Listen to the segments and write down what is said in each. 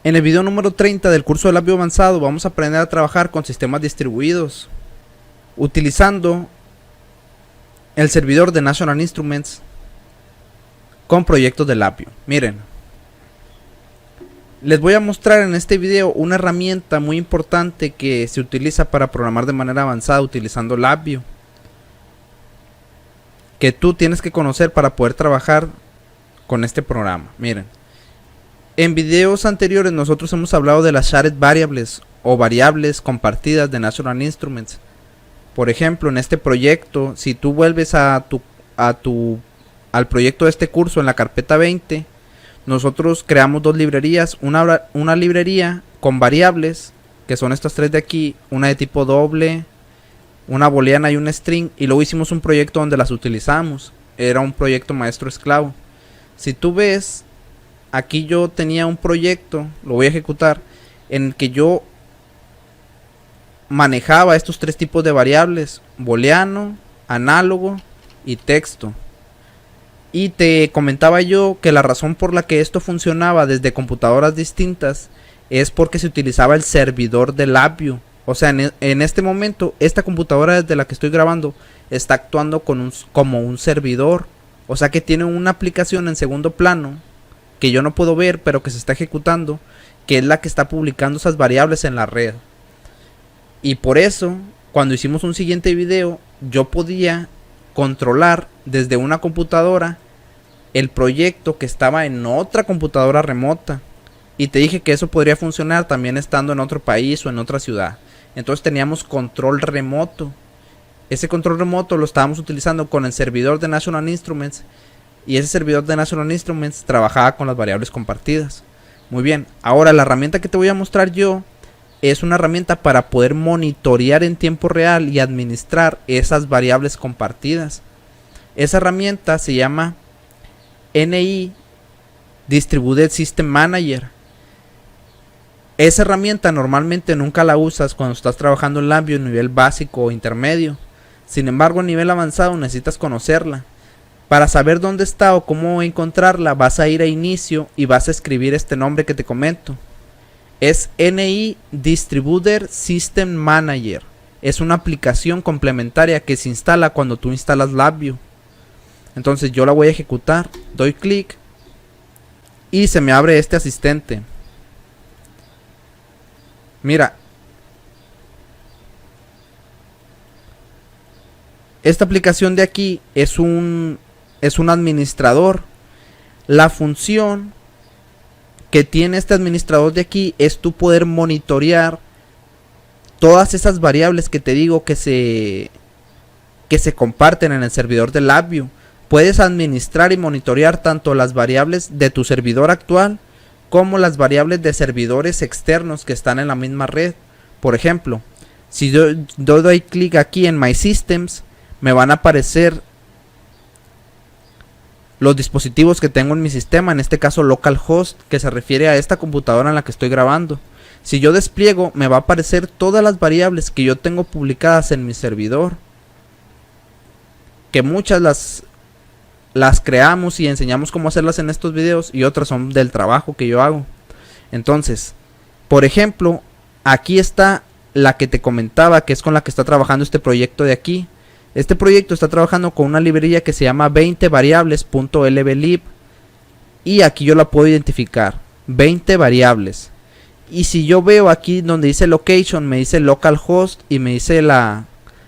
En el video número 30 del curso de Labview avanzado vamos a aprender a trabajar con sistemas distribuidos utilizando el servidor de National Instruments con proyectos de Labview. Miren, les voy a mostrar en este video una herramienta muy importante que se utiliza para programar de manera avanzada utilizando Labview, que tú tienes que conocer para poder trabajar con este programa. Miren, en videos anteriores nosotros hemos hablado de las shared variables o variables compartidas de National Instruments. Por ejemplo, en este proyecto, si tú vuelves al proyecto de este curso en la carpeta 20, nosotros creamos dos librerías, una librería con variables, que son estas tres de aquí, una de tipo doble, una booleana y un string, y luego hicimos un proyecto donde las utilizamos. Era un proyecto maestro esclavo. Si tú ves, aquí yo tenía un proyecto, lo voy a ejecutar, en el que yo manejaba estos tres tipos de variables: booleano, análogo y texto. Y te comentaba yo que la razón por la que esto funcionaba desde computadoras distintas es porque se utilizaba el servidor de Labview. O sea, en este momento, esta computadora desde la que estoy grabando está actuando como un servidor. O sea que tiene una aplicación en segundo plano que yo no puedo ver, pero que se está ejecutando, que es la que está publicando esas variables en la red. Y por eso, cuando hicimos un siguiente video, yo podía controlar desde una computadora el proyecto que estaba en otra computadora remota. Y te dije que eso podría funcionar también estando en otro país o en otra ciudad. Entonces teníamos control remoto. Ese control remoto lo estábamos utilizando con el servidor de National Instruments, y ese servidor de National Instruments trabajaba con las variables compartidas. Muy bien, ahora la herramienta que te voy a mostrar yo es una herramienta para poder monitorear en tiempo real y administrar esas variables compartidas. Esa herramienta se llama NI Distributed System Manager. Esa herramienta normalmente nunca la usas cuando estás trabajando en Labview en nivel básico o intermedio. Sin embargo, a nivel avanzado necesitas conocerla. Para saber dónde está o cómo encontrarla, vas a ir a inicio y vas a escribir este nombre que te comento. Es NI Distributed System Manager. Es una aplicación complementaria que se instala cuando tú instalas Labview. Entonces yo la voy a ejecutar, doy clic y se me abre este asistente. Mira, esta aplicación de aquí es un administrador. La función que tiene este administrador de aquí es tú poder monitorear todas esas variables que te digo que se comparten en el servidor de Labview. Puedes administrar y monitorear tanto las variables de tu servidor actual como las variables de servidores externos que están en la misma red. Por ejemplo, si yo doy clic aquí en My Systems, me van a aparecer los dispositivos que tengo en mi sistema, en este caso localhost, que se refiere a esta computadora en la que estoy grabando. Si yo despliego, me va a aparecer todas las variables que yo tengo publicadas en mi servidor, que muchas las creamos y enseñamos cómo hacerlas en estos videos, y otras son del trabajo que yo hago. Entonces, por ejemplo, aquí está la que te comentaba, que es con la que está trabajando este proyecto de aquí. Este proyecto está trabajando con una librería que se llama 20 variables.lblib, y aquí yo la puedo identificar, 20 variables. Y si yo veo aquí donde dice location, me dice localhost y me dice la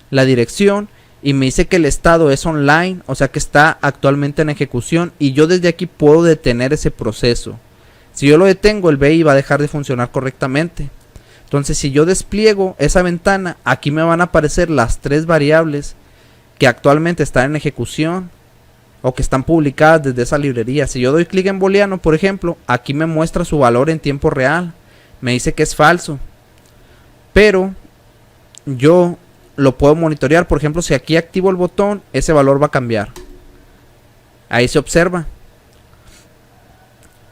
dirección, y me dice que el estado es online, o sea que está actualmente en ejecución, y yo desde aquí puedo detener ese proceso. Si yo lo detengo, el BI va a dejar de funcionar correctamente. Entonces, si yo despliego esa ventana, aquí me van a aparecer las tres variables que actualmente están en ejecución o que están publicadas desde esa librería. Si yo doy clic en booleano, por ejemplo, aquí me muestra su valor en tiempo real. Me dice que es falso, pero yo lo puedo monitorear. Por ejemplo, si aquí activo el botón, ese valor va a cambiar. Ahí se observa.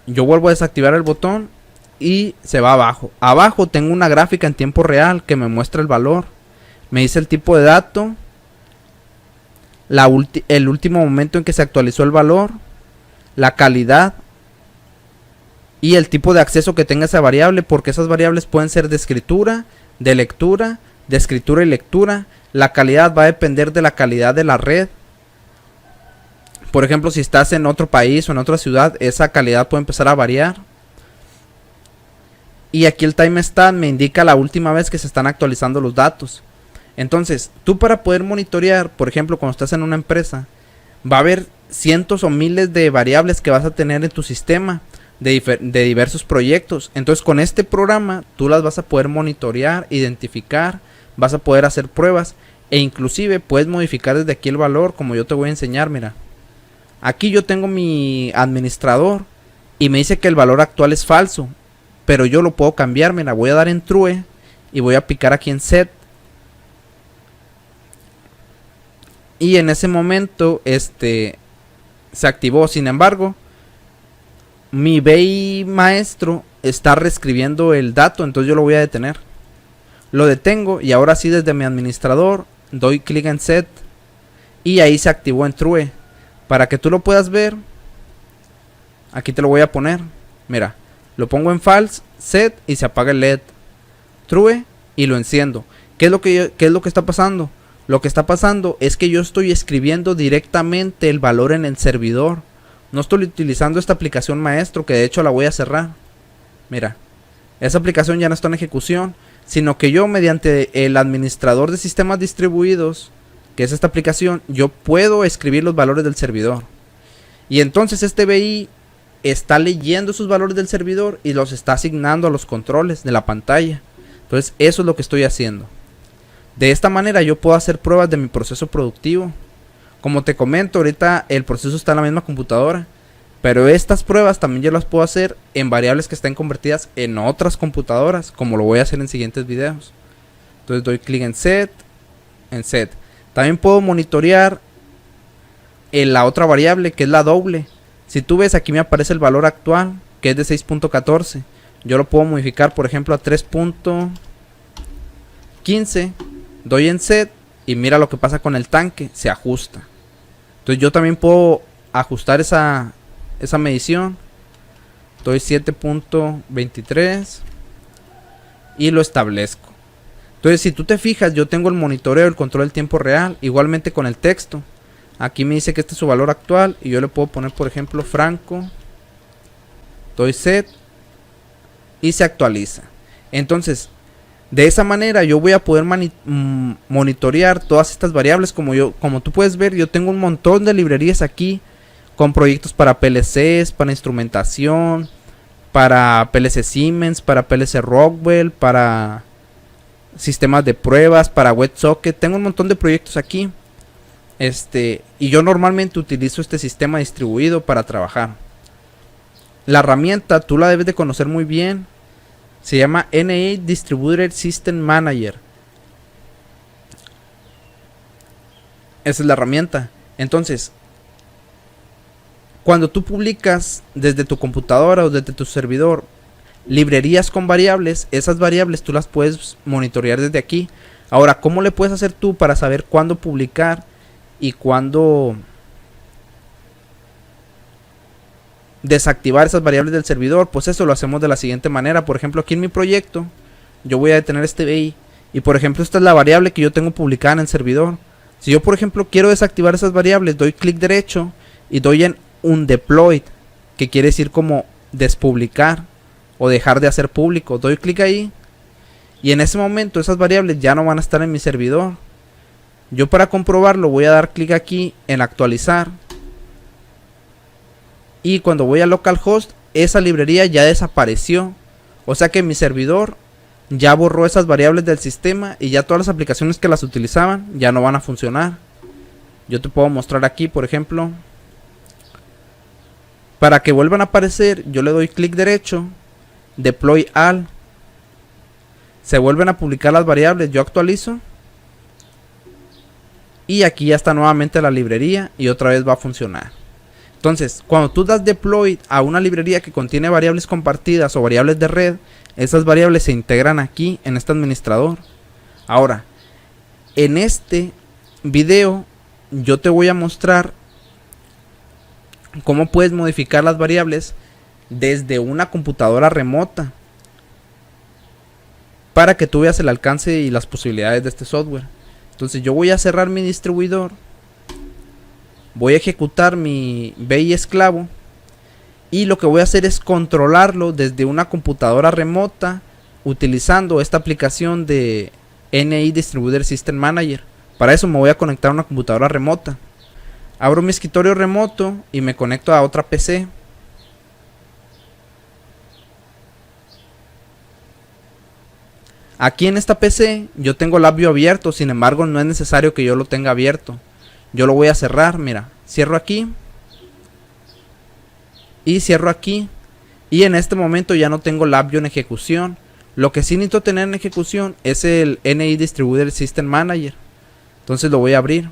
Yo vuelvo a desactivar el botón y se va abajo. Abajo tengo una gráfica en tiempo real que me muestra el valor. Me dice el tipo de dato, el último momento en que se actualizó el valor, la calidad y el tipo de acceso que tenga esa variable, porque esas variables pueden ser de escritura, de lectura, de escritura y lectura. La calidad va a depender de la calidad de la red. Por ejemplo, si estás en otro país o en otra ciudad, esa calidad puede empezar a variar. Y aquí el timestamp me indica la última vez que se están actualizando los datos. Entonces, tú para poder monitorear, por ejemplo, cuando estás en una empresa, va a haber cientos o miles de variables que vas a tener en tu sistema de diversos proyectos. Entonces, con este programa, tú las vas a poder monitorear, identificar, vas a poder hacer pruebas e inclusive puedes modificar desde aquí el valor, como yo te voy a enseñar. Mira, aquí yo tengo mi administrador y me dice que el valor actual es falso, pero yo lo puedo cambiar. Mira, voy a dar en true y voy a picar aquí en set. Y en ese momento se activó. Sin embargo, mi BI maestro está reescribiendo el dato, entonces yo lo voy a detener. Lo detengo y ahora sí, desde mi administrador doy clic en set y ahí se activó en true. Para que tú lo puedas ver, aquí te lo voy a poner. Mira, lo pongo en false, set y se apaga el LED. True y lo enciendo. ¿Qué es lo que está pasando? Lo que está pasando es que yo estoy escribiendo directamente el valor en el servidor. No estoy utilizando esta aplicación maestro, que de hecho la voy a cerrar. Mira, esa aplicación ya no está en ejecución, sino que yo mediante el administrador de sistemas distribuidos, que es esta aplicación, yo puedo escribir los valores del servidor. Y entonces este BI está leyendo esos valores del servidor y los está asignando a los controles de la pantalla. Entonces eso es lo que estoy haciendo. De esta manera yo puedo hacer pruebas de mi proceso productivo. Como te comento, ahorita el proceso está en la misma computadora, pero estas pruebas también yo las puedo hacer en variables que estén convertidas en otras computadoras, como lo voy a hacer en siguientes videos. Entonces doy clic en set, También puedo monitorear en la otra variable, que es la doble. Si tú ves, aquí me aparece el valor actual, que es de 6.14. Yo lo puedo modificar, por ejemplo, a 3.15. Doy en set y mira lo que pasa con el tanque, se ajusta. Entonces yo también puedo ajustar esa medición. Doy 7.23 y lo establezco. Entonces, si tú te fijas, yo tengo el monitoreo, el control del tiempo real, igualmente con el texto. Aquí me dice que este es su valor actual y yo le puedo poner, por ejemplo, Franco. Doy set y se actualiza. Entonces, de esa manera yo voy a poder monitorear todas estas variables. Como tú puedes ver, yo tengo un montón de librerías aquí con proyectos para PLCs, para instrumentación, para PLC Siemens, para PLC Rockwell, para sistemas de pruebas, para WebSocket. Tengo un montón de proyectos aquí. Y yo normalmente utilizo este sistema distribuido para trabajar. La herramienta tú la debes de conocer muy bien. Se llama NA Distributed System Manager. Esa es la herramienta. Entonces, cuando tú publicas desde tu computadora o desde tu servidor librerías con variables, esas variables tú las puedes monitorear desde aquí. Ahora, ¿cómo le puedes hacer tú para saber cuándo publicar y cuándo desactivar esas variables del servidor? Pues eso lo hacemos de la siguiente manera. Por ejemplo, aquí en mi proyecto yo voy a detener este BI y por ejemplo esta es la variable que yo tengo publicada en el servidor. Si yo por ejemplo quiero desactivar esas variables, doy clic derecho y doy en undeployed, que quiere decir como despublicar o dejar de hacer público. Doy clic ahí y en ese momento esas variables ya no van a estar en mi servidor. Yo para comprobarlo voy a dar clic aquí en actualizar. Y cuando voy a localhost, esa librería ya desapareció. O sea que mi servidor ya borró esas variables del sistema y ya todas las aplicaciones que las utilizaban ya no van a funcionar. Yo te puedo mostrar aquí, por ejemplo. Para que vuelvan a aparecer, yo le doy clic derecho, deploy all. Se vuelven a publicar las variables, yo actualizo. Y aquí ya está nuevamente la librería y otra vez va a funcionar. Entonces, cuando tú das deploy a una librería que contiene variables compartidas o variables de red, esas variables se integran aquí en este administrador. Ahora, en este video yo te voy a mostrar cómo puedes modificar las variables desde una computadora remota para que tú veas el alcance y las posibilidades de este software. Entonces yo voy a cerrar mi distribuidor, voy a ejecutar mi BI esclavo y lo que voy a hacer es controlarlo desde una computadora remota utilizando esta aplicación de NI Distributed System Manager. Para eso me voy a conectar a una computadora remota. Abro mi escritorio remoto y me conecto a otra PC. Aquí en esta PC yo tengo LabVIEW abierto, sin embargo no es necesario que yo lo tenga abierto. Yo lo voy a cerrar, mira, cierro aquí y cierro aquí, y en este momento ya no tengo LabVIEW en ejecución. Lo que sí necesito tener en ejecución es el NI Distributed System Manager. Entonces lo voy a abrir.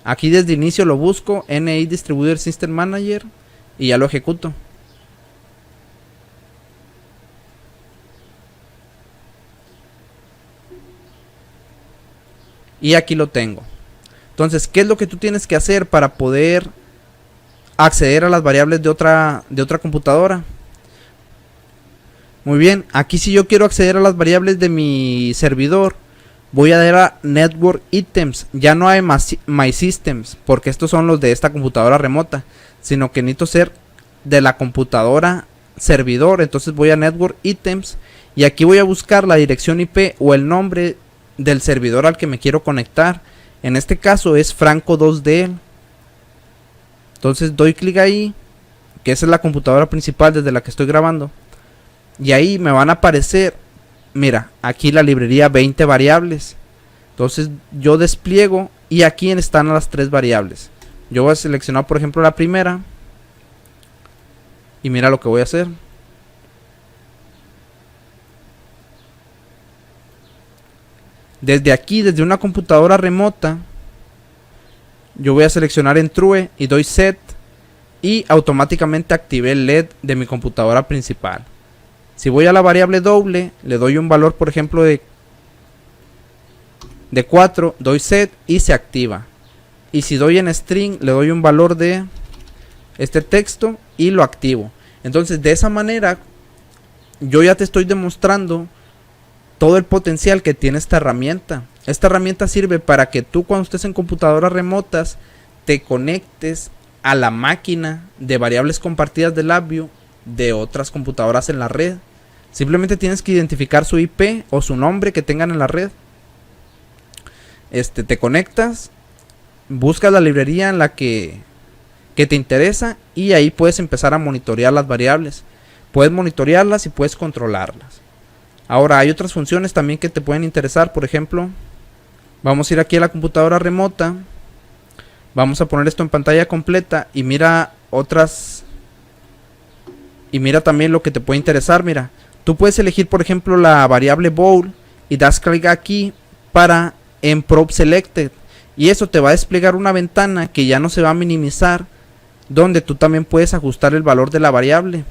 Aquí desde inicio lo busco, NI Distributed System Manager, y ya lo ejecuto. Y aquí lo tengo. Entonces, ¿qué es lo que tú tienes que hacer para poder acceder a las variables de otra computadora? Muy bien, aquí si yo quiero acceder a las variables de mi servidor, voy a dar a Network Items. Ya no hay My Systems, porque estos son los de esta computadora remota, sino que necesito ser de la computadora servidor. Entonces voy a Network Items y aquí voy a buscar la dirección IP o el nombre del servidor al que me quiero conectar. En este caso es Franco 2D. Entonces doy clic ahí, que esa es la computadora principal desde la que estoy grabando, y ahí me van a aparecer, mira, aquí la librería 20 variables. Entonces yo despliego y aquí están las 3 variables. Yo voy a seleccionar por ejemplo la primera y mira lo que voy a hacer. Desde aquí, desde una computadora remota, yo voy a seleccionar en True y doy Set, y automáticamente activé el LED de mi computadora principal. Si voy a la variable doble, le doy un valor por ejemplo de 4, doy Set y se activa. Y si doy en String, le doy un valor de este texto y lo activo. Entonces de esa manera yo ya te estoy demostrando todo el potencial que tiene esta herramienta. Esta herramienta sirve para que tú cuando estés en computadoras remotas te conectes a la máquina de variables compartidas de LabVIEW de otras computadoras en la red. Simplemente tienes que identificar su IP o su nombre que tengan en la red. Te conectas, buscas la librería en la que te interesa y ahí puedes empezar a monitorear las variables. Puedes monitorearlas y puedes controlarlas. Ahora hay otras funciones también que te pueden interesar. Por ejemplo, vamos a ir aquí a la computadora remota, vamos a poner esto en pantalla completa y mira otras, y mira también lo que te puede interesar. Mira, tú puedes elegir por ejemplo la variable bool y das clic aquí para en Probe Selected, y eso te va a desplegar una ventana que ya no se va a minimizar, donde tú también puedes ajustar el valor de la variable.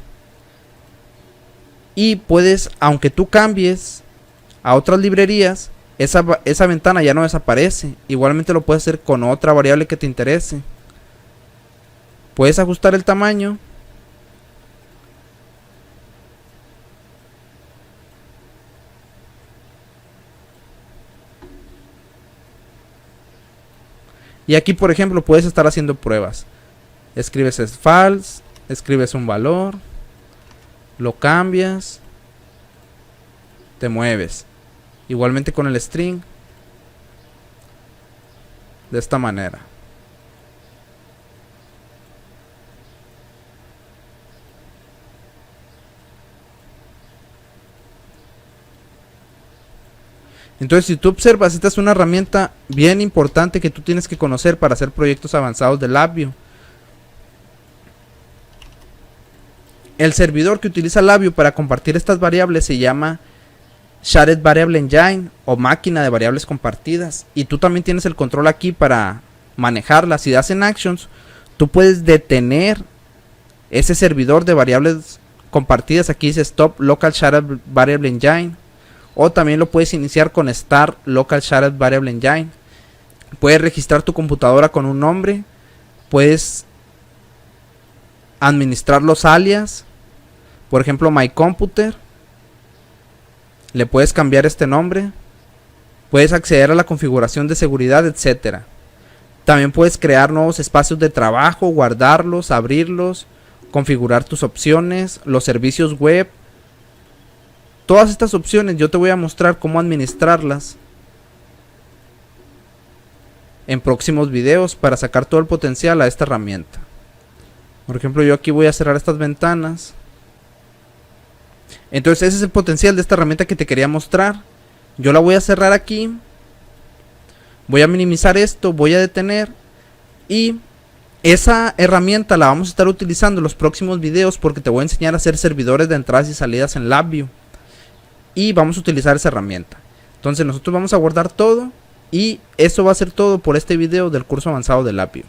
Y puedes, aunque tú cambies a otras librerías, esa ventana ya no desaparece. Igualmente lo puedes hacer con otra variable que te interese. Puedes ajustar el tamaño. Y aquí por ejemplo puedes estar haciendo pruebas. Escribes false, escribes un valor, lo cambias, te mueves. Igualmente con el string, de esta manera. Entonces, si tú observas, esta es una herramienta bien importante que tú tienes que conocer para hacer proyectos avanzados de LabVIEW. El servidor que utiliza LabVIEW para compartir estas variables se llama Shared Variable Engine o máquina de variables compartidas, y tú también tienes el control aquí para manejarlas. Si das en Actions, tú puedes detener ese servidor de variables compartidas. Aquí dice Stop Local Shared Variable Engine, o también lo puedes iniciar con Start Local Shared Variable Engine. Puedes registrar tu computadora con un nombre. Puedes administrar los alias. Por ejemplo, My Computer. Le puedes cambiar este nombre. Puedes acceder a la configuración de seguridad, etcétera. También puedes crear nuevos espacios de trabajo, guardarlos, abrirlos, configurar tus opciones, los servicios web. Todas estas opciones yo te voy a mostrar cómo administrarlas en próximos videos para sacar todo el potencial a esta herramienta. Por ejemplo, yo aquí voy a cerrar estas ventanas. Entonces ese es el potencial de esta herramienta que te quería mostrar. Yo la voy a cerrar aquí. Voy a minimizar esto, voy a detener. Y esa herramienta la vamos a estar utilizando en los próximos videos, porque te voy a enseñar a hacer servidores de entradas y salidas en LabVIEW. Y vamos a utilizar esa herramienta. Entonces nosotros vamos a guardar todo. Y eso va a ser todo por este video del curso avanzado de LabVIEW.